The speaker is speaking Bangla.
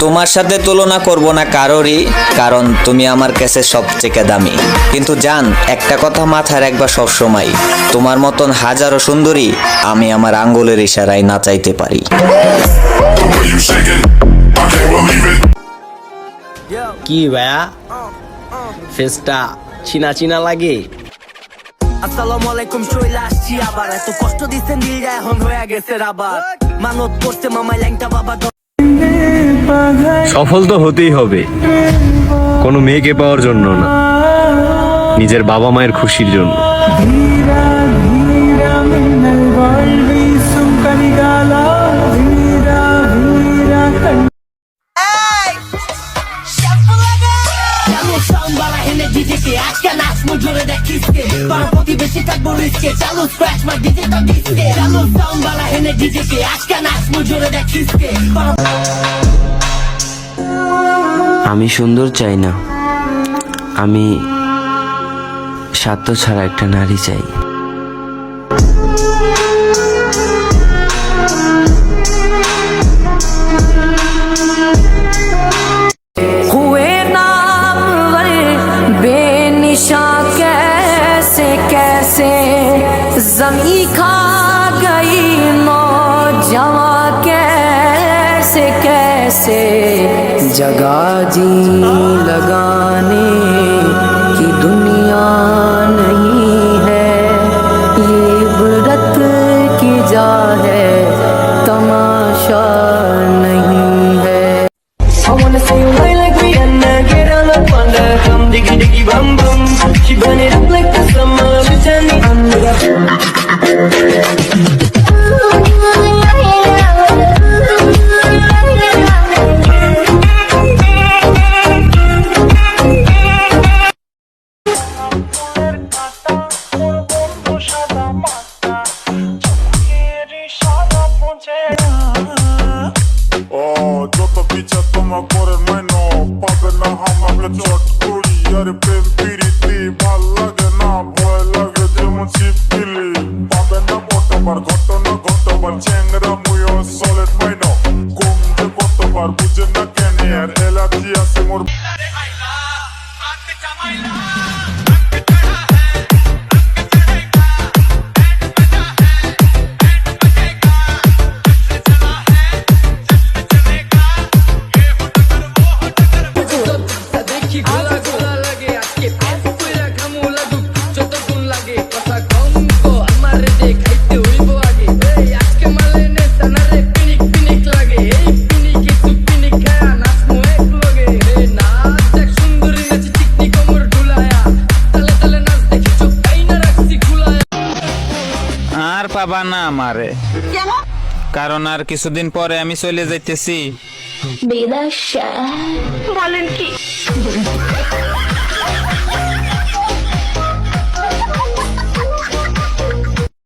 তোমার সাথে তুলনা করব না কারোরই, কারণ তুমি আমার কাছে সবথেকে দামি। কিন্তু জান, একটা কথা মাথায় রাখবা সব সময়, তোমার মতন হাজারো সুন্দরী আমি আমার আঙ্গুলের ইশারায় নাচাইতে পারি। কি ভাইয়া, ফেসটা চিনা চিনা লাগে। আসসালামু আলাইকুম, চলে আসছি আবার। এত কষ্ট দিচ্ছেন দিলটা এখন হয়ে গেছে আবার। মানত করছে মামাই ল্যাংটা বাবা। সফল তো হতেই হবে, কোনো মেয়েকে পাওয়ার জন্য না, নিজের বাবা মায়ের খুশির জন্য। আমি সুন্দর চাই না, আমি স্বার্থ ছাড়া একটা নারী চাই। हुए नाम बेनिशा कैसे कैसे जमी खा गई नौजवां कैसे कैसे जगा जी लगाने की दुनिया नहीं है, ये इबरत की जा है, तमाशा नहीं है। I wanna say you right like Rihanna, get on up on the come diggy diggy bum bum. She burn it up like the summer, bitch I need যত পিছা তোমার করে মেনো পাবে না আমাকে চট করি। আরে প্রেম প্রীতি ভাল লাগে না, ভয় লাগে যেমন শিবলি। পাবে না কতবার ঘটনা ঘটবার চ্যাংরা মুয়ো সলিড মাইনো। ঘুম যে কতবার বুঝে না কেন আর এলার্জি আছে মোর। আর পাবা না আমারে, কারণ আর কিছুদিন পরে আমি চলে যাইতেছি। বলেন কি?